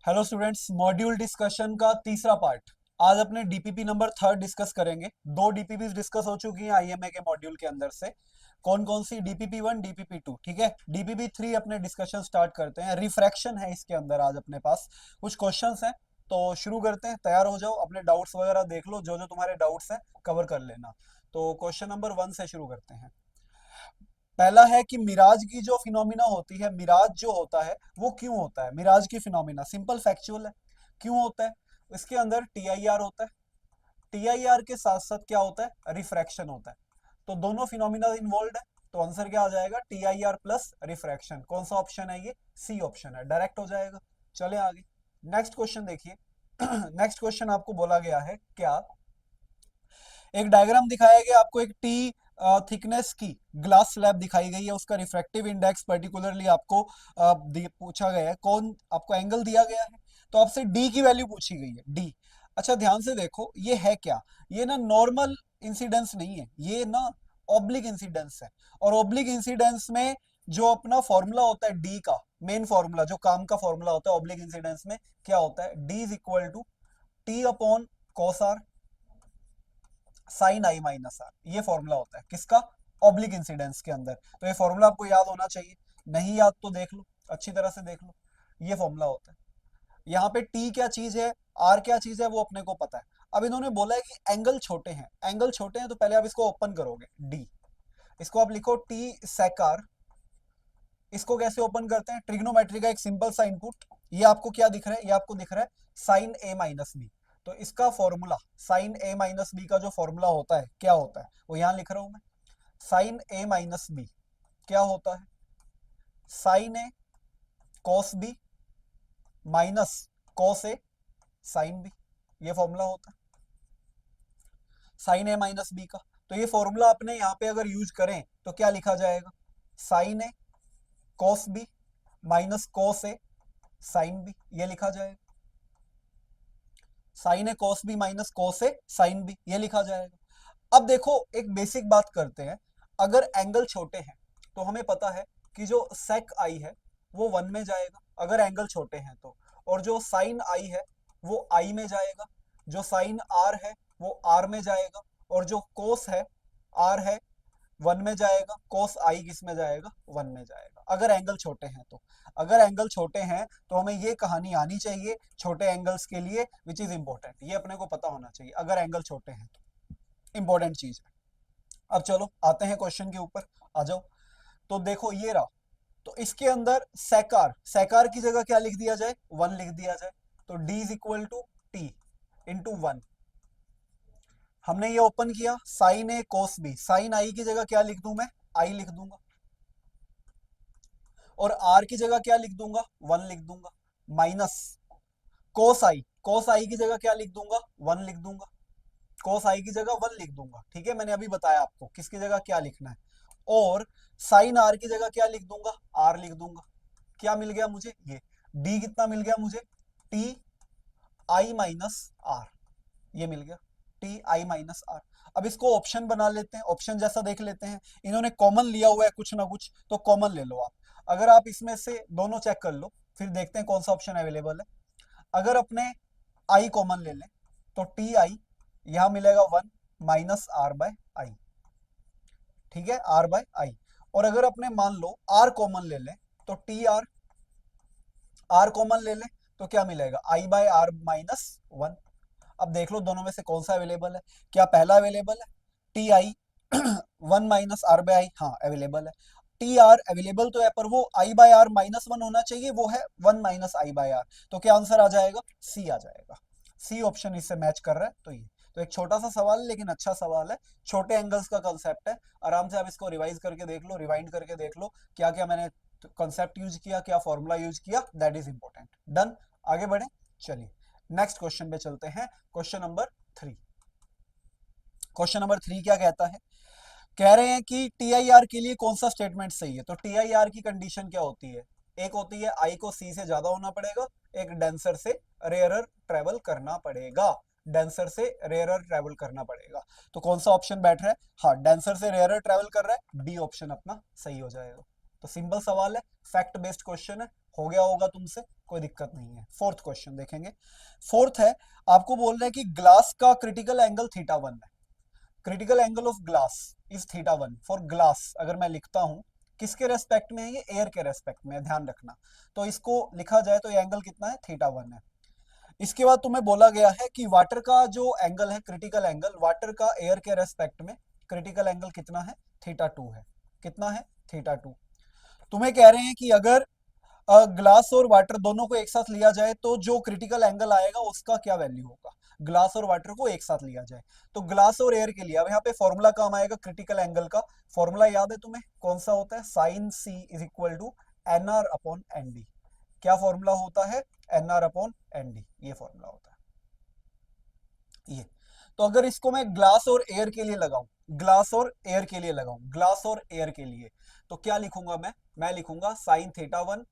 Hello students, module discussion का तीसरा part. आज अपने डीपीपी नंबर थर्ड डिस्कस करेंगे। दो डीपीपी डिस्कस हो चुकी हैं आईएमए के मॉड्यूल के अंदर से। कौन कौन सी? DPP one, DPP two. ठीक है, डीपीपी थ्री अपने डिस्कशन स्टार्ट करते हैं। रिफ्रैक्शन है इसके अंदर। आज अपने पास कुछ क्वेश्चंस हैं, तो शुरू करते हैं। तैयार हो जाओ, अपने डाउट्स वगैरह देख लो, जो जो तुम्हारे डाउट्स हैं कवर कर लेना। तो क्वेश्चन नंबर वन से शुरू करते हैं। पहला है कि मिराज की जो फिनोमिना होती है, मिराज जो होता है वो क्यों होता है? मिराज की फिनोमिना सिंपल फैक्चुअल है। क्यों होता है? इसके अंदर टीआईआर होता है। टीआईआर के साथ साथ क्या होता है? रिफ्रैक्शन होता है। तो दोनों फिनोमिना इन्वॉल्व है। तो आंसर क्या आ जाएगा? TIR plus refraction. कौन सा ऑप्शन है ये? सी ऑप्शन है, डायरेक्ट हो जाएगा। चले आगे, नेक्स्ट क्वेश्चन देखिए। नेक्स्ट क्वेश्चन आपको बोला गया है क्या, एक डायग्राम दिखाया गया आपको, एक टी थिकनेस की ग्लास स्लैब दिखाई गई है, उसका रिफ्रैक्टिव इंडेक्स पर्टिकुलरली आपको पूछा गया है। कौन आपको एंगल दिया गया है, तो आपसे डी की वैल्यू पूछी गई है, डी। अच्छा, ध्यान से देखो, ये है क्या? ये ना नॉर्मल इंसिडेंस नहीं है, ये ना ऑब्लिक इंसिडेंस है। और ऑब्लिक इंसिडेंस में जो अपना फॉर्मूला होता है डी का, मेन फॉर्मूला जो काम का फॉर्मूला होता है ऑब्लिक इंसिडेंस में, क्या होता है? D is equal to t upon cos r sine i minus r. ये फॉर्मूला होता है किसका? ऑब्लिक इंसिडेंस के अंदर। तो ये फॉर्मूला आपको याद होना चाहिए। नहीं याद तो देख लो, अच्छी तरह से देख लो। ये फॉर्मूला होता है। यहाँ पे टी क्या चीज है, आर क्या चीज है, वो अपने को पता है। अब इन्होंने बोला है कि एंगल छोटे हैं। एंगल छोटे हैं तो पहले आप इसको ओपन करोगे, डी। इसको आप लिखो टी सेक आर। इसको कैसे ओपन करते हैं? ट्रिग्नोमेट्री का एक सिंपल सा इनपुट। ये आपको क्या दिख रहा है? ये आपको दिख रहा है साइन ए माइनस बी। तो इसका formula, sine a minus b का जो फॉर्मूला होता है, क्या होता है वो यहां लिख रहा हूं मैं। साइन ए माइनस बी क्या होता है? Sign A cos B minus cos A sine B. ये फॉर्मूला होता है साइन ए माइनस बी का। तो ये फॉर्मूला अपने यहाँ पे अगर यूज करें तो क्या लिखा जाएगा? Sign A cos B minus cos A sine B, ये लिखा जाएगा। Sign A cos B minus cos A sine B, ये लिखा जाएगा। अब देखो, एक बेसिक बात करते हैं। अगर एंगल छोटे हैं तो हमें पता है कि जो सेक आई है वो वन में जाएगा, अगर एंगल छोटे हैं तो। और जो साइन आई है वो आई में जाएगा। जो साइन आर है वो आर में जाएगा। और जो कोस है, आर है, वन में जाएगा। कोस आई किस में जाएगा? वन में जाएगा, अगर एंगल छोटे हैं तो। अगर एंगल छोटे हैं तो हमें ये कहानी आनी चाहिए छोटे एंगल्स के लिए, विच इज इंपॉर्टेंट। ये अपने को पता होना चाहिए, अगर एंगल छोटे हैं तो इंपॉर्टेंट चीज है। अब चलो आते हैं क्वेश्चन के ऊपर, आ जाओ। तो देखो ये रहा। तो इसके अंदर सेकार, सेकार की जगह क्या लिख दिया जाए? वन लिख दिया जाए। तो d is equal to t into one. हमने ये ओपन किया, sine a cos b. Sine i की जगह क्या लिख दूं मैं? आई लिख दूंगा। और आर की जगह क्या लिख दूंगा? वन लिख दूंगा। माइनस कोस आई, कोस आई की जगह क्या लिख दूंगा? वन लिख दूंगा। कोस आई की जगह वन लिख दूंगा। ठीक है, मैंने अभी बताया आपको किसकी जगह क्या लिखना है। और साइन आर की जगह क्या लिख दूंगा? आर लिख दूंगा। क्या मिल गया मुझे? ये डी कितना मिल गया मुझे? टी आई माइनस आर, ये मिल गया टी आई माइनस आर। अब इसको ऑप्शन बना लेते हैं, ऑप्शन जैसा देख लेते हैं। इन्होंने कॉमन लिया हुआ है कुछ ना कुछ, तो कॉमन ले लो आप। अगर आप इसमें से दोनों चेक कर लो, फिर देखते हैं कौन सा ऑप्शन अवेलेबल है। अगर अपने आई कॉमन ले लें तो टी आई यहां मिलेगा वन माइनस आर बाय आई। ठीक है, आर बाय आई। और अगर अपने मान लो आर कॉमन ले लें तो टी आर, आर कॉमन ले लें तो क्या मिलेगा? आई बाय आर माइनस वन। अब देख लो दोनों में से कौन सा अवेलेबल है। क्या पहला अवेलेबल है? T I one minus R by I, हाँ अवेलेबल है। टी आर अवेलेबल तो है, पर वो i by r minus one होना चाहिए, वो है one minus i by r. तो क्या आंसर आ जाएगा? सी आ जाएगा। सी ऑप्शन इससे मैच कर रहा है। तो ये तो एक छोटा सा सवाल है, लेकिन अच्छा सवाल है। छोटे एंगल्स का कंसेप्ट है। आराम से आप इसको रिवाइज करके देख लो, रिवाइंड करके देख लो, क्या क्या मैंने कंसेप्ट यूज किया, क्या फॉर्मूला यूज किया, दैट इज इंपॉर्टेंट। डन, आगे बढ़े। चलिए नेक्स्ट क्वेश्चन पे चलते हैं। Question number three. Question number three क्या कहता है? कह रहे हैं कि टीआईआर के लिए कौन सा स्टेटमेंट सही है। तो टीआईआर की कंडीशन क्या होती है? एक होती है आई को सी से ज्यादा होना पड़ेगा, एक डेंसर से रेयरर ट्रेवल करना पड़ेगा। डेंसर से रेयरर ट्रेवल करना पड़ेगा। तो कौन सा ऑप्शन बैठ रहा है? हाँ, डेंसर से रेयरर ट्रेवल कर रहा है, डी ऑप्शन अपना सही हो जाएगा। तो सिंपल सवाल है, फैक्ट बेस्ड क्वेश्चन है, हो गया होगा तुमसे, कोई दिक्कत नहीं है। फोर्थ क्वेश्चन देखेंगे। फोर्थ है, आपको बोल रहे हैं कि ग्लास का क्रिटिकल एंगल थीटा वन है। Critical angle of glass is theta one for glass. अगर मैं लिखता हूं, किसके रेस्पेक्ट में है ये? एयर के रेस्पेक्ट में है, ध्यान रखना। तो इसको लिखा जाए तो ये एंगल कितना है? थीटा वन है। इसके बाद तुम्हें बोला गया है कि वाटर का जो एंगल है, क्रिटिकल एंगल वाटर का एयर के रेस्पेक्ट में, क्रिटिकल एंगल कितना है? थीटा टू है। कितना है? Theta two. तुम्हें कह रहे हैं कि अगर ग्लास और वाटर दोनों को एक साथ लिया जाए तो जो क्रिटिकल एंगल आएगा उसका क्या वैल्यू होगा? ग्लास और वाटर को एक साथ लिया जाए तो ग्लास और एयर के लिए अब यहाँ पे फॉर्मूला काम आएगा क्रिटिकल एंगल का। फॉर्मूला याद है तुम्हें? कौन सा होता है? Sine c is equal to n are upon N d. क्या फॉर्मूला होता है? N are upon N d, ये फॉर्मूला होता है ये। तो अगर इसको मैं ग्लास और एयर के लिए लगाऊं, ग्लास और एयर के लिए लगाऊं, ग्लास और एयर के लिए, तो क्या लिखूंगा मैं लिखूंगा साइन थीटा वन।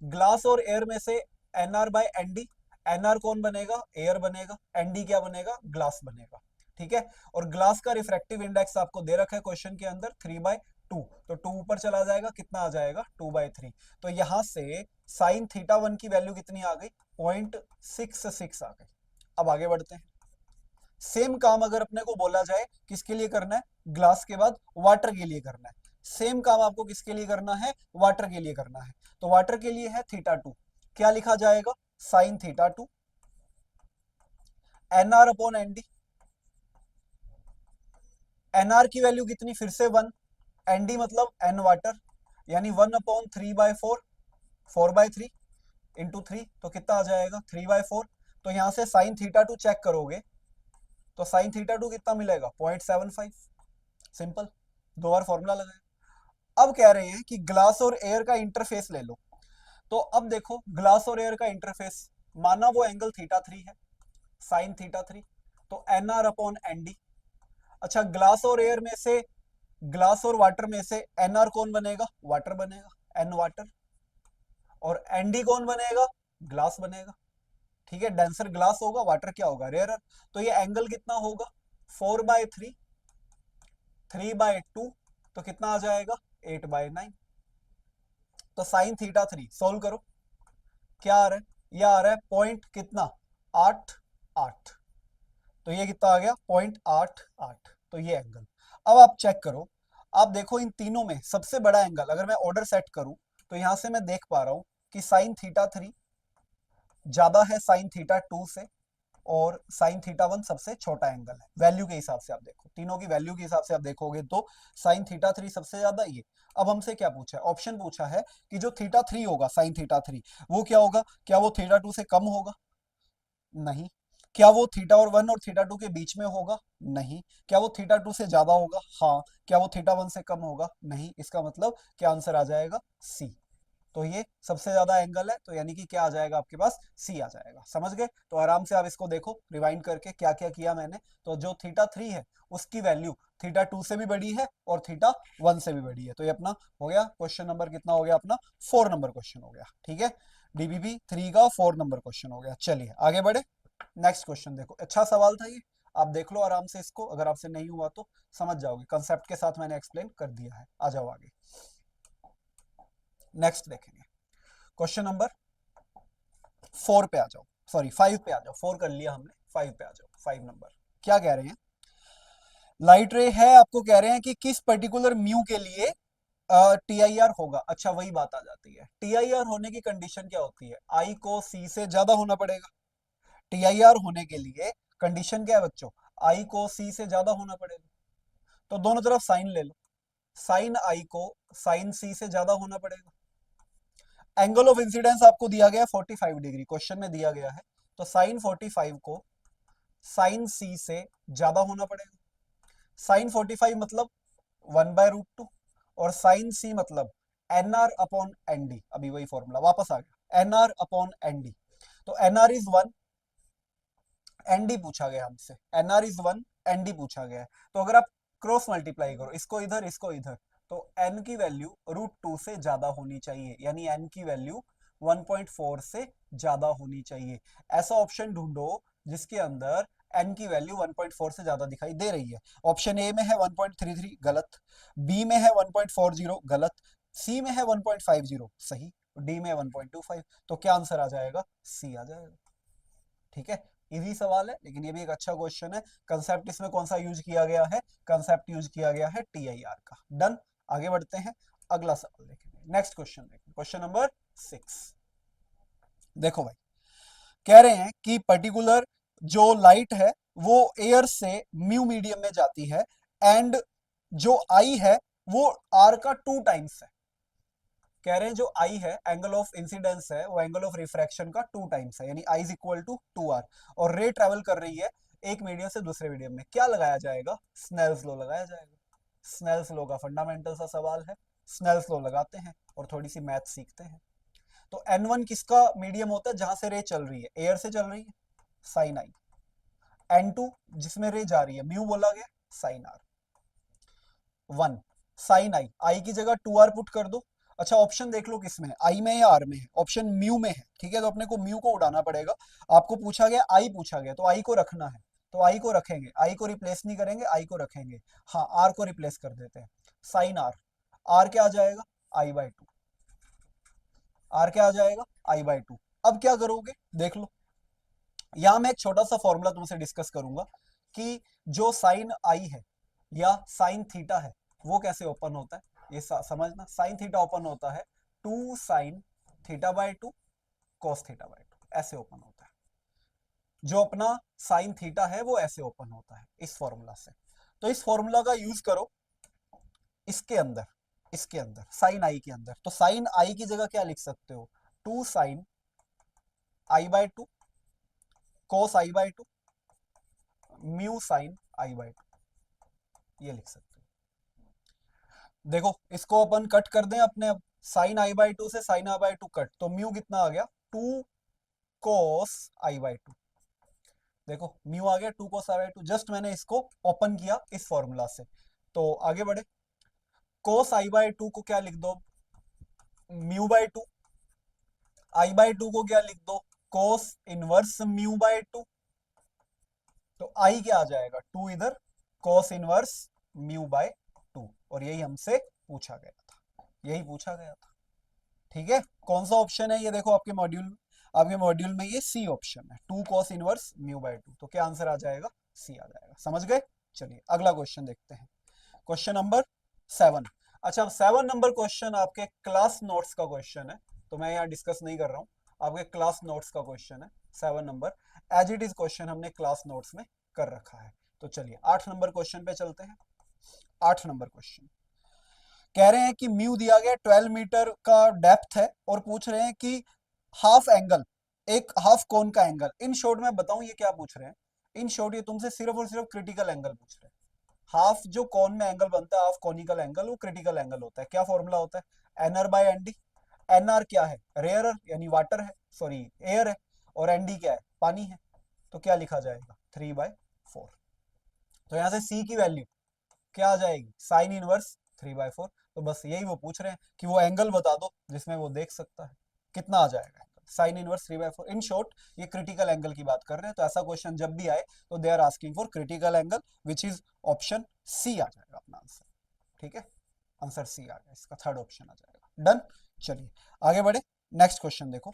ग्लास और एयर में से n r by n d. N r कौन बनेगा? एयर बनेगा। एन डी क्या बनेगा? ग्लास बनेगा। ठीक है। और ग्लास का रिफ्रैक्टिव इंडेक्स आपको दे रखा है क्वेश्चन के अंदर 3/2। तो 2 ऊपर चला जाएगा, कितना आ जाएगा? 2/3। तो यहां से साइन थीटा वन की वैल्यू कितनी आ गई? 0.66 आ गई। अब आगे बढ़ते हैं। सेम काम अगर अपने को बोला जाए किसके लिए करना है? ग्लास के बाद वाटर के लिए करना है। सेम काम आपको किसके लिए करना है? वाटर के लिए करना है। तो वाटर के लिए है थीटा टू। क्या लिखा जाएगा? Sine theta two n are upon N d. N r की वैल्यू कितनी? फिर से 1। एन डी मतलब एन वाटर, यानी 1/3/4, 4/3 इंटू 3, तो कितना आ जाएगा? 3/4। तो यहां से साइन थीटा टू चेक करोगे तो साइन थीटा टू कितना मिलेगा? 0.75। सिंपल, दो बार फॉर्मूला लगाया। अब कह रहे हैं कि ग्लास और एयर का इंटरफेस ले लो। तो अब देखो, ग्लास और एयर का इंटरफेस, माना वो एंगल थीटा थ्री है, साइन थीटा थ्री, तो N R upon N d. अच्छा, ग्लास और एयर में से, ग्लास और वाटर में से एन आर कौन बनेगा? वाटर बनेगा, एन वाटर। और एन डी कौन बनेगा? ग्लास बनेगा। ठीक है, डेंसर ग्लास होगा, वाटर क्या होगा? रेयरर। तो ये एंगल कितना होगा? 4/3, 3/2, तो कितना आ जाएगा? 8/9। तो साइन थीटा थ्री सोल्व करो, क्या आ रहा है? ये आ रहा है पॉइंट कितना? 8 8। तो ये कितना आ गया? 0.88। तो ये एंगल। अब आप चेक करो, आप देखो इन तीनों में सबसे बड़ा एंगल, अगर मैं ऑर्डर सेट करूं तो यहां से मैं देख पा रहा हूं कि साइन थीटा थ्री ज्यादा है साइन थीटा टू से, और साइन थीटा वन सबसे छोटा एंगल है। वैल्यू के हिसाब से आप देखो, तीनों की वैल्यू के हिसाब से आप देखोगे तो साइन थीटा थ्री सबसे ज्यादा ये। अब हमसे क्या पूछा है? ऑप्शन पूछा है कि जो थीटा थ्री होगा, साइन थीटा थ्री, वो क्या होगा? क्या वो थीटा टू से कम होगा? नहीं। क्या वो थीटा और वन और थीटा टू के बीच में होगा? नहीं। क्या वो थीटा टू से ज्यादा होगा? हाँ। क्या वो थीटा वन से कम होगा? नहीं। इसका मतलब क्या आंसर आ जाएगा? सी। तो ये सबसे ज्यादा एंगल है, तो यानी कि क्या आ जाएगा आपके पास? सी आ जाएगा। समझ गए? तो आराम से आप इसको देखो रिवाइंड करके क्या क्या किया मैंने। तो जो थीटा थ्री है उसकी वैल्यू थीटा टू से भी बड़ी है और थीटा वन से भी बड़ी है। तो ये अपना हो गया क्वेश्चन नंबर कितना हो गया अपना? 4 नंबर क्वेश्चन हो गया। ठीक है, डीबीबी 3 का 4 नंबर क्वेश्चन हो गया। चलिए आगे बढ़े। नेक्स्ट क्वेश्चन देखो, अच्छा सवाल था ये, आप देख लो आराम से इसको, अगर आपसे नहीं हुआ तो समझ जाओगे, कंसेप्ट के साथ मैंने एक्सप्लेन कर दिया है। आ जाओ आगे, नेक्स्ट देखेंगे। क्वेश्चन नंबर 4 पे आ जाओ, सॉरी 5 पे आ जाओ। 4 कर लिया हमने, 5 पे आ जाओ। 5 नंबर क्या कह रहे हैं? लाइट रे है, आपको कह रहे हैं कि किस पर्टिकुलर म्यू के लिए टी आई आर होगा। अच्छा, वही बात आ जाती है, टी आई आर होने की कंडीशन क्या होती है? आई को सी से ज्यादा होना पड़ेगा। टी आई आर होने के लिए कंडीशन क्या है बच्चों? आई को सी से ज्यादा होना पड़ेगा। तो दोनों तरफ साइन ले लो, साइन आई को साइन सी से ज्यादा होना पड़ेगा। एंगल ऑफ इंसिडेंस आपको दिया गया है 45 डिग्री, क्वेश्चन में दिया गया है। तो साइन 45 को साइन सी से ज्यादा होना पड़ेगा। साइन 45 मतलब 1/√2, और साइन सी मतलब N are upon N D. अभी वही फॉर्मूला वापस आ गया, N are upon N D. तो N R is 1, N D पूछा गया हमसे, N R is 1, N D पूछा गया है। तो अगर आप क्रॉस मल्टीप्लाई करो, इसको इधर, तो एन की वैल्यू √2 से ज्यादा होनी चाहिए, यानी एन की वैल्यू 1.4 से ज्यादा होनी चाहिए। ऐसा ऑप्शन ढूंढो जिसके अंदर एन की वैल्यू 1.4 से ज्यादा दिखाई दे रही है। ऑप्शन ए में है 1.33, गलत। बी में है 1.40, गलत। सी में है 1.50, सही। डी में 1.25, तो क्या आंसर आ जाएगा? सी आ जाएगा। ठीक है, इजी सवाल है, लेकिन ये भी एक अच्छा क्वेश्चन है। कंसेप्ट इसमें कौन सा यूज किया गया है? कंसेप्ट यूज किया गया है TIR का। डन, आगे बढ़ते हैं, अगला सवाल देखेंगे, नेक्स्ट क्वेश्चन देखेंगे, क्वेश्चन नंबर 6। देखो भाई, कह रहे हैं कि पर्टिकुलर जो लाइट है वो एयर से म्यू मीडियम में जाती है, एंड जो आई है वो आर का 2 टाइम्स है। कह रहे हैं जो आई है, एंगल ऑफ इंसिडेंस है, वो एंगल ऑफ रिफ्रैक्शन का 2 टाइम्स है, यानी I is equal to 2R, और रे ट्रेवल कर रही है एक मीडियम से दूसरे मीडियम में। क्या लगाया जाएगा? स्नेल्स लॉ लगाया जाएगा। स्नेल्स लॉ का फंडामेंटल सा सवाल है, स्नेल्स लॉ लगाते हैं और थोड़ी सी मैथ सीखते हैं। तो N1 किसका मीडियम होता है? जहां से रे चल रही है, एयर से चल रही है, साइन आई। N2 जिसमें रे जा रही है, म्यू बोला गया, साइन आर। 1 साइन आई, आई की जगह 2R पुट कर दो। अच्छा, ऑप्शन देख लो किसमें है, आई में या आर में है? ऑप्शन म्यू में है, ठीक है, तो अपने को म्यू को उड़ाना पड़ेगा। आपको पूछा गया आई, पूछा गया तो आई को रखना है, तो आई को रखेंगे, आई को रिप्लेस नहीं करेंगे, आई को रखेंगे। हाँ, आर को रिप्लेस कर देते हैं, साइन आर। आर क्या आ जाएगा? I/2। आर क्या आ जाएगा? I/2। अब क्या करोगे, देख लो, यहां मैं एक छोटा सा फॉर्मूला तुमसे डिस्कस करूंगा कि जो साइन आई है या साइन थीटा है वो कैसे ओपन होता है, ये समझना। साइन थीटा ओपन होता है 2 साइन थीटा/2 कॉस थीटा/2, ऐसे ओपन होता है। जो अपना साइन थीटा है वो ऐसे ओपन होता है इस फॉर्मूला से। तो इस फॉर्मूला का यूज करो इसके अंदर, इसके अंदर साइन आई के अंदर। तो साइन आई की जगह क्या लिख सकते हो? 2 sign I/2 cos I/2 mu sign I/2, ये लिख सकते हो। देखो, इसको अपन कट कर दें अपने, अब साइन I/2 से साइन I/2 कट, तो म्यू कितना आ गया? 2 कॉस I/2। देखो, म्यू आ गया 2 कॉस I/2, जस्ट मैंने इसको ओपन किया इस फॉर्मूला से। तो आगे बढ़े, कॉस I/2 को क्या लिख दो? म्यू/2। I/2 को क्या लिख दो? कॉस इनवर्स म्यू/2। तो आई क्या आ जाएगा? 2 इधर, कॉस इनवर्स म्यू/2, और यही हमसे पूछा गया था, यही पूछा गया था। ठीक है, कौन सा ऑप्शन है ये? देखो आपके मॉड्यूल में, आपके मॉड्यूल में ये सी ऑप्शन है, 2 कॉस इनवर्स म्यू/2। तो क्या आंसर आ जाएगा? सी आ जाएगा। समझ गए? चलिए अगला क्वेश्चन देखते हैं, क्वेश्चन नंबर 7। अच्छा, 7 नंबर क्वेश्चन आपके क्लास नोट्स का क्वेश्चन है, तो मैं यहाँ डिस्कस नहीं कर रहा हूँ, आपके क्लास नोट्स का क्वेश्चन है 7 number. As it is question हमने क्लास नोट्स में कर रखा है। तो चलिए 8 नंबर क्वेश्चन पे चलते हैं। 8 नंबर क्वेश्चन कह रहे हैं कि म्यू दिया गया 12 मीटर का डेप्थ है, और पूछ रहे हैं कि हाफ एंगल, एक हाफ कोन का एंगल। इन शॉर्ट में बताऊं ये क्या पूछ रहे हैं? इन शॉर्ट ये तुमसे सिर्फ और सिर्फ क्रिटिकल एंगल पूछ रहे हैं। हाफ जो कोन में एंगल बनता है, हाफ कोनिकल एंगल, वो क्रिटिकल एंगल होता है। क्या फॉर्मूला होता है? NR/ND। NR क्या है? रेयर यानी वाटर है, सॉरी एयर है, और ND क्या है? पानी है। तो क्या लिखा जाएगा? 3/4। तो यहां से C की वैल्यू क्या आ जाएगी? Sign inverse 3/4। तो बस यही वो पूछ रहे हैं कि वो एंगल बता दो जिसमें वो देख सकता है, कितना आ जाएगा साइन इनवर्स 3/4। इन शॉर्ट ये क्रिटिकल एंगल की बात कर रहे हैं। तो ऐसा क्वेश्चन जब भी आए तो they are asking for critical angle, which is option C आ जाएगा अपना आंसर। ठीक है, आंसर सी आ गया, इसका थर्ड ऑप्शन आ जाएगा। डन, चलिए आगे बढ़े, नेक्स्ट क्वेश्चन देखो,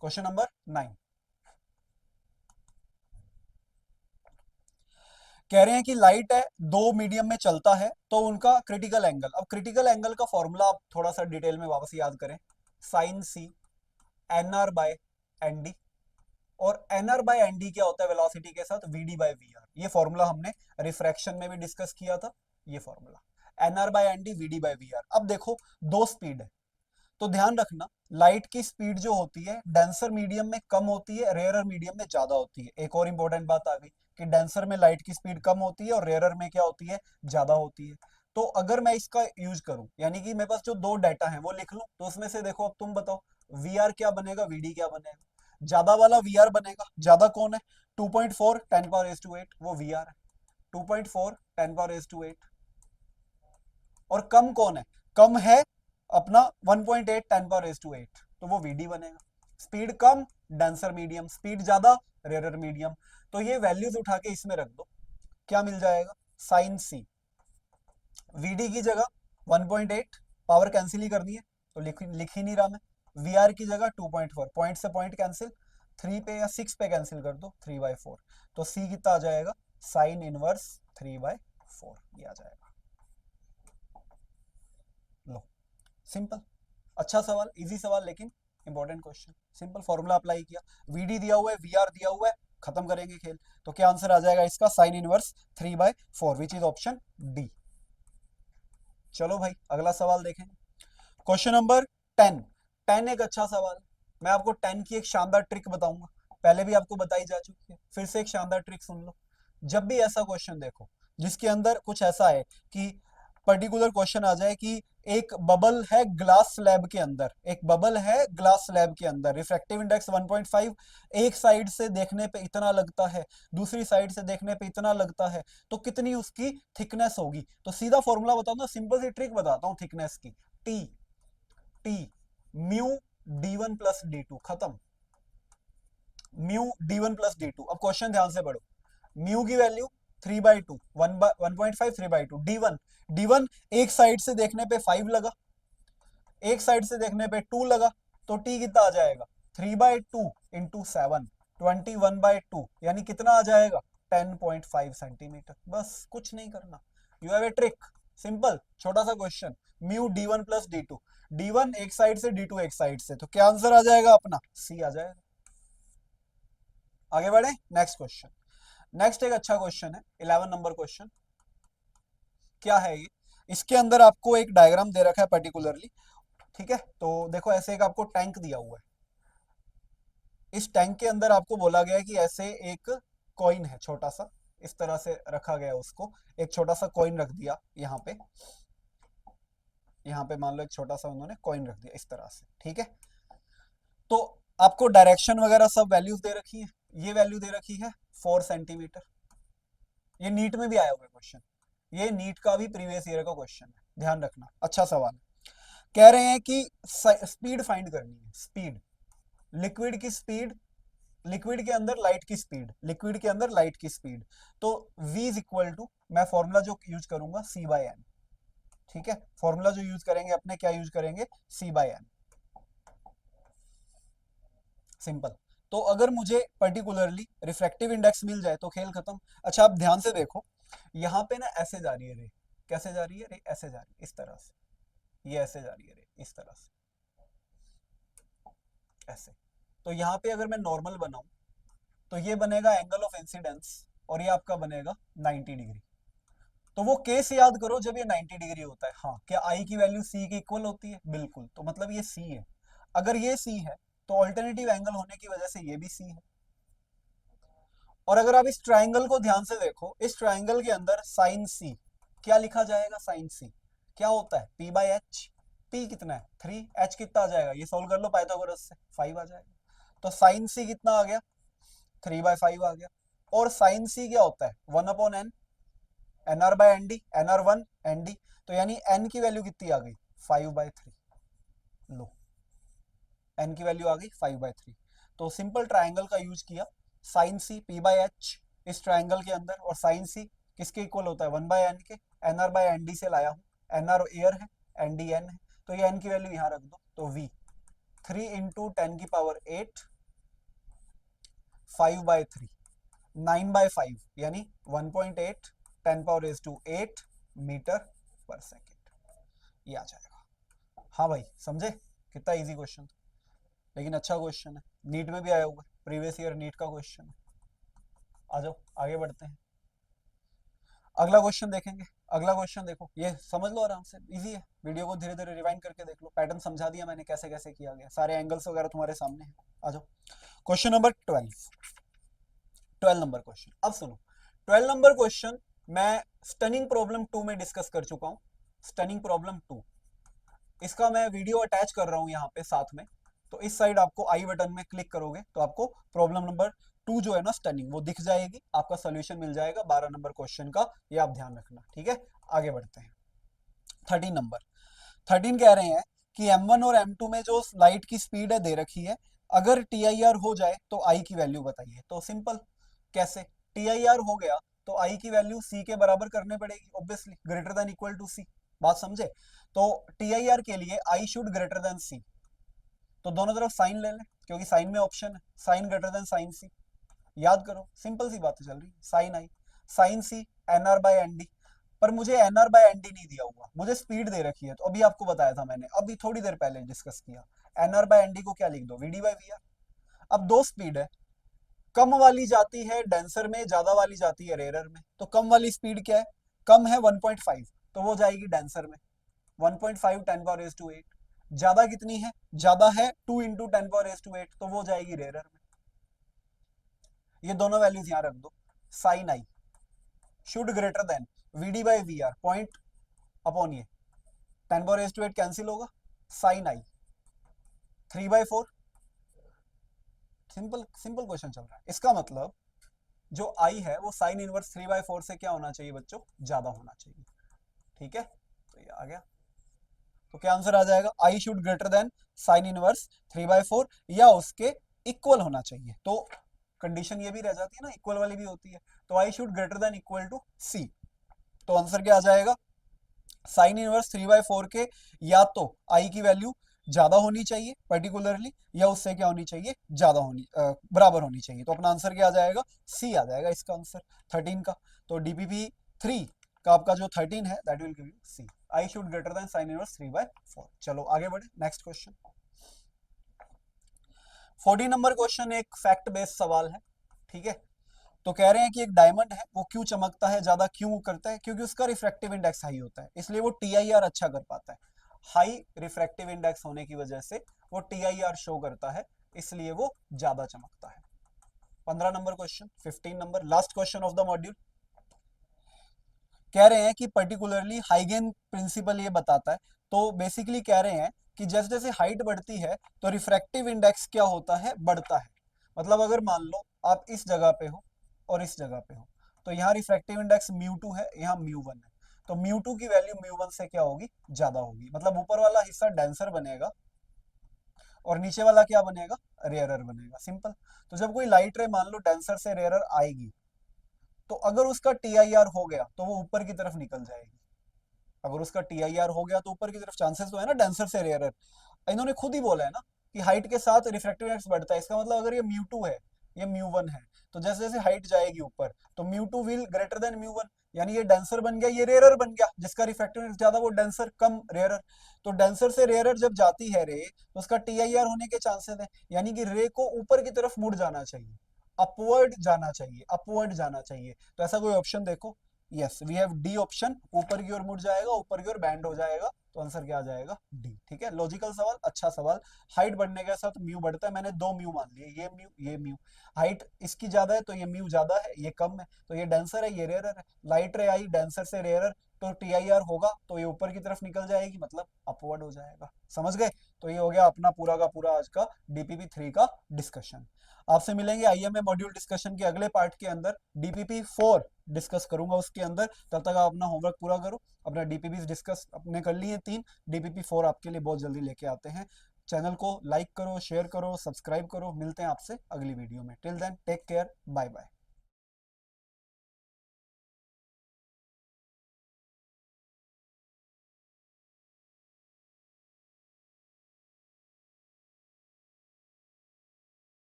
क्वेश्चन नंबर 9। कह रहे हैं कि लाइट है, दो मीडियम में चलता है, तो उनका क्रिटिकल एंगल। अब क्रिटिकल एंगल का फॉर्मूला आप थोड़ा सा डिटेल में वापस याद करें, साइन सी NR/ND। और NR/ND क्या होता है वेलोसिटी के साथ? VD/VR। ये फॉर्मूला हमने रिफ्रैक्शन में भी डिस्कस किया था, ये फॉर्मूला NR/ND VD/VR। अब देखो, दो स्पीड है, तो ध्यान रखना लाइट की स्पीड जो होती है डेंसर मीडियम में कम होती है, रेयरर मीडियम में ज्यादा होती है। एक और इंपॉर्टेंट बात आ गई कि डेंसर में लाइट की स्पीड कम होती है और रेयरर में क्या होती है? ज्यादा होती है। तो अगर मैं इसका यूज करूं, यानी कि मेरे पास जो दो डाटा है वो लिख लूं, तो उसमें से देखो अब तुम बताओ VR क्या बनेगा, VD क्या बनेगा? ज्यादा वाला VR बनेगा। ज्यादा कौन है? 2.4 10⁻⁸ वो VR है, 2.4 10⁻⁸। और कम कौन है? कम है अपना 1.8 10⁻⁸, तो वो VD बनेगा। स्पीड कम, डेंसर मीडियम, स्पीड ज्यादा, रेयर मीडियम। तो ये वैल्यूज उठा के इसमें रख दो, क्या मिल जाएगा? साइन सी VD की जगह 1.8, पावर कैंसिल ही करनी है, तो लिख ही नहीं रहा मैं। वी आर की जगह 2.4, पॉइंट से पॉइंट कैंसिल, 3 पे या 6 पे कैंसिल कर दो, 3/4। तो सी कितना आ जाएगा, साइन इनवर्स 3/4 ये आ जाएगा। लो, सिंपल, अच्छा सवाल, इजी सवाल, लेकिन important question. Simple formula apply किया, वीडी दिया हुआ है, वी आर दिया हुआ है, खत्म करेंगे खेल। तो क्या आंसर आ जाएगा इसका, sign inverse 3/4, which is option D. चलो भाई अगला सवाल देखेंगे, क्वेश्चन नंबर 10। 10 एक अच्छा सवाल। मैं आपको 10 की एक शानदार ट्रिक बताऊंगा, पहले भी आपको बताई जा चुकी है, फिर से एक शानदार ट्रिक सुन लो। जब भी ऐसा क्वेश्चन देखो जिसके अंदर कुछ ऐसा है कि पर्टिकुलर क्वेश्चन आ जाए कि एक बबल है ग्लास स्लैब के अंदर, एक बबल है ग्लास स्लैब के अंदर, रिफ्रैक्टिव इंडेक्स 1.5, एक साइड से देखने पे इतना लगता है, दूसरी साइड से देखने पे इतना लगता है, तो कितनी उसकी थिकनेस होगी। तो सीधा फॉर्मूला बताता हूँ, सिंपल सी ट्रिक बताता हूँ थिकनेस की, T T mu d1 plus d2, खत्म। Mu d1 plus d2। अब क्वेश्चन ध्यान से पढ़ो, म्यू की वैल्यू 3/2, 1.5, 3/2, डी वन एक साइड से देखने पे 5 लगा, एक साइड से देखने पे 2 लगा, तो टी कितना आ जाएगा, 3/2 इंटू 7, 21/2, यानी कितना आ जाएगा, 10.5 सेंटीमीटर। बस कुछ नहीं करना, you have a trick, simple छोटा सा question. Mu d1 plus d2, d1 एक साइड से, d2 एक साइड से, तो क्या आंसर आ जाएगा अपना, सी आ जाएगा। आगे बढ़े, नेक्स्ट क्वेश्चन। नेक्स्ट एक अच्छा क्वेश्चन है, 11 नंबर क्वेश्चन। क्या है ये, इसके अंदर आपको एक डायग्राम दे रखा है पर्टिकुलरली, ठीक है। तो देखो ऐसे एक आपको टैंक दिया हुआ है, इस टैंक के अंदर आपको बोला गया है कि ऐसे एक कॉइन है छोटा सा, इस तरह से रखा गया उसको, एक छोटा सा कॉइन रख दिया यहाँ पे, यहाँ पे मान लो एक छोटा सा उन्होंने कॉइन रख दिया इस तरह से, ठीक है। तो आपको डायरेक्शन वगैरह सब वैल्यूज दे रखी है, ये वैल्यू दे रखी है 4 सेंटीमीटर। ये नीट में भी आया हुआ क्वेश्चन, ये नीट का भी प्रीवियस ईयर का क्वेश्चन है, ध्यान रखना, अच्छा सवाल है। कह रहे हैं कि स्पीड फाइंड करनी है, स्पीड, लिक्विड की स्पीड, लिक्विड के अंदर लाइट की स्पीड, लिक्विड के अंदर लाइट की स्पीड। तो v इज इक्वल टू, मैं फॉर्मूला जो यूज करूंगा c/n, ठीक है। फॉर्मूला जो यूज करेंगे अपने, क्या यूज करेंगे, c/n, सिंपल। तो अगर मुझे पर्टिकुलरली रिफ्रैक्टिव इंडेक्स मिल जाए तो खेल खत्म। अच्छा आप ध्यान से देखो, यहाँ पे ना ऐसे जा रही है रे, कैसे जा रही है रे, ऐसे जा रही है इस तरह से, ये ऐसे जा रही है रे इस तरह से, ऐसे। तो यहाँ पे अगर मैं नॉर्मल बनाऊं तो ये बनेगा एंगल ऑफ इंसिडेंस, और ये आपका बनेगा 90 डिग्री। तो वो केस याद करो जब ये 90 डिग्री होता है। हाँ, क्या आई की वैल्यू सी के इक्वल होती है, बिल्कुल, तो मतलब ये सी है। अगर ये सी है तो ऑल्टरनेटिव एंगल होने की वजह से ये भी सी है। और अगर आप इस ट्राइंगल को ध्यान से देखो, इस ट्राइंगल के अंदर साइन सी, क्या लिखा जाएगा, साइन सी क्या होता है, p/h। p कितना है 3, h कितना आ जाएगा, ये सोल्व कर लो पाइथागोरस से, 5 आ जाएगा। तो साइन सी कितना आ गया, 3/5 आ गया। और साइन सी क्या होता है, 1/n, nr/nd, nr1 nd, तो यानी n की वैल्यू कितनी आ गई, 5/3। लो, n की वैल्यू आ गई 5/3। तो सिंपल ट्राइंगल का यूज किया, साइन सी p/h इस ट्राइंगल के अंदर, और साइन सी किसके इक्वल होता है, 1/n के, nr/nd से लाया हूँ, nr एयर है, nd n है, तो ये n की वैल्यू यहाँ रख दो, तो v 3 इंटू 10⁸, 5/3, 9/5, यानी 1.8, 10⁸8 मीटर पर सेकेंड, ये आ जाएगा। हाँ भाई समझे, कितना इजी क्वेश्चन, लेकिन अच्छा क्वेश्चन है, नीट में भी आया हुआ है, प्रीवियस ईयर नीट का क्वेश्चन है। आ जाओ आगे बढ़ते हैं, अगला क्वेश्चन देखेंगे। अगला क्वेश्चन देखो, ये समझ लो आराम से, इजी है, वीडियो को धीरे धीरे रिवाइंड करके देख लो, पैटर्न समझा दिया मैंने कैसे कैसे किया गया, सारे एंगल्स वगैरह तुम्हारे सामने है। आ जाओ, क्वेश्चन नंबर 12 नंबर क्वेश्चन। अब सुनो, 12 नंबर क्वेश्चन मैं स्टनिंग प्रॉब्लम 2 में डिस्कस कर चुका हूं, स्टनिंग प्रॉब्लम 2, इसका मैं वीडियो अटैच कर रहा हूं यहाँ पे साथ में। तो इस साइड आपको आई बटन में क्लिक करोगे तो आपको प्रॉब्लम नंबर 2 जो है ना स्टनिंग, वो दिख जाएगी, आपका सोल्यूशन मिल जाएगा 12 नंबर क्वेश्चन का, ये आप ध्यान रखना, ठीक है। आगे बढ़ते हैं, 13 नंबर। 13 कह रहे हैं कि m1 और m2 में जो लाइट की स्पीड है दे रखी है, अगर TIR हो जाए तो I की वैल्यू बताइए। तो सिंपल, कैसे, TIR हो गया तो I की वैल्यू C के बराबर करने पड़ेगी, obviously greater than equal to C, बात समझे। तो TIR के लिए i should greater than c, तो दोनों तरफ साइन ले लें क्योंकि साइन में ऑप्शन है, साइन ग्रेटर देन साइन सी। याद करो, सिंपल सी बातें चल रही, साइन आई साइन सी NR बाय ND। पर मुझे NR बाय ND नहीं दिया हुआ, मुझे स्पीड दे रखी है, तो अभी आपको बताया था मैंने, अभी थोड़ी देर पहले डिस्कस किया। NR बाय ND को क्या लिख दो, VD बाय VR। अब दो स्पीड है, कम वाली जाती है डेंसर में, ज्यादा वाली जाती है रेयरर में। तो कम वाली स्पीड क्या है, कम है 1.5, तो वो जाएगी डेंसर में, 1.5 10⁻⁸ ज्यादा कितनी है, ज्यादा है 2 इंटू 10⁻⁸, तो वो जाएगी रेयरर में। ये दोनों वैल्यूज यहां रख दो। Sine i should greater than VD by VR, point upon ये 10⁻⁸ कैंसिल होगा, sine i 3/4। Simple simple question चल रहा है। इसका मतलब जो आई है वो साइन इनवर्स 3/4 से क्या होना चाहिए बच्चों, ज्यादा होना चाहिए। ठीक है, तो ये आ गया। तो क्या आंसर आ जाएगा, आई should greater than sine inverse 3/4 या उसके इक्वल होना चाहिए। तो कंडीशन ये भी रह जाती है ना, इक्वल वाली भी होती है। तो I should greater than equal to C. तो आंसर क्या आ जाएगा, साइन इनवर्स 3/4 के या तो आई की वैल्यू ज्यादा होनी चाहिए पर्टिकुलरली, या उससे क्या होनी चाहिए, ज्यादा होनी बराबर होनी चाहिए। तो अपना आंसर क्या आ जाएगा, सी आ जाएगा इसका आंसर 13 का। तो DPP3 का आपका जो 13 है that will give you c, i should greater than sine inverse 3/4। चलो आगे बढ़े, नेक्स्ट क्वेश्चन। 14 नंबर क्वेश्चन एक फैक्ट बेस्ड सवाल है। ठीक है, तो कह रहे हैं कि एक डायमंड है वो क्यों चमकता है, ज्यादा क्यों करता है, क्योंकि उसका रिफ्रैक्टिव इंडेक्स हाई होता है, इसलिए वो TIR अच्छा कर पाता है। हाई रिफ्रैक्टिव इंडेक्स होने की वजह से वो TIR शो करता है, इसलिए वो ज्यादा चमकता है। 15 number question, 15 number last question of the module. कह रहे हैं कि पर्टिकुलरली हाइगेन प्रिंसिपल ये बताता है। तो बेसिकली कह रहे हैं कि जैसे जैसे हाइट बढ़ती है तो रिफ्रैक्टिव इंडेक्स क्या होता है, बढ़ता है। मतलब अगर मान लो आप इस जगह पे हो और इस जगह पे हो, तो यहाँ रिफ्रैक्टिव इंडेक्स μ2 है, यहाँ μ1 है। तो μ2 की वैल्यू μ1 से क्या होगी, ज्यादा होगी। मतलब ऊपर वाला हिस्सा डेंसर बनेगा और नीचे वाला क्या बनेगा, रेयरर बनेगा। सिंपल। तो जब कोई लाइट रे मान लो डेंसर से रेयरर आएगी, तो अगर उसका TIR हो गया तो वो ऊपर की तरफ निकल जाएगी। अगर उसका TIR हो गया तो ऊपर की तरफ चांसेस तो है ना डेंसर से रेयरर। इन्होंने खुद ही बोला है ना कि हाइट के साथ रिफ्रैक्टिव इंडेक्स बढ़ता है। इसका मतलब अगर ये μ2 है, ये μ1 है, तो जैसे जैसे हाइट जाएगी ऊपर तो μ2 विल ग्रेटर देन μ1, यानी ये डेंसर बन गया, ये रेयरर बन गया। जिसका रिफ्रैक्टिव इंडेक्स ज्यादा वो डेंसर, कम रेयरर। तो डेंसर से रेयरर जब जाती है रे, तो उसका TIR होने के चांसेस है, यानी कि रे को ऊपर की तरफ मुड़ जाना चाहिए, अपवर्ड जाना चाहिए, अपवर्ड जाना चाहिए। तो ऐसा कोई ऑप्शन देखो, yes we have D option, ऊपर की ओर मुड़ जाएगा, ऊपर की ओर बैंड हो जाएगा। तो आंसर क्या आ जाएगा, डी। ठीक है, लॉजिकल सवाल, अच्छा सवाल। हाइट बढ़ने के साथ म्यू बढ़ता है, मैंने दो म्यू मान लिए, ये म्यू ये म्यू। हाइट इसकी ज्यादा है तो ये म्यू ज्यादा है, ये कम है तो ये डेंसर है, ये रेयरर है। लाइट रे आई डेंसर से रेयरर, तो TIR होगा तो ये ऊपर की तरफ निकल जाएगी, मतलब अपवर्ड हो जाएगा। समझ गए। तो ये हो गया अपना पूरा का पूरा आज का DPP3 का डिस्कशन। आपसे मिलेंगे IMA मॉड्यूल डिस्कशन के अगले पार्ट के अंदर, DPP4 डिस्कस करूंगा उसके अंदर। तब तक आप अपना होमवर्क पूरा करो। अपना DPP डिस्कस अपने कर लिए 3, DPP4 आपके लिए बहुत जल्दी लेके आते हैं। चैनल को लाइक करो, शेयर करो, सब्सक्राइब करो। मिलते हैं आपसे अगली वीडियो में। Till then take care, bye bye.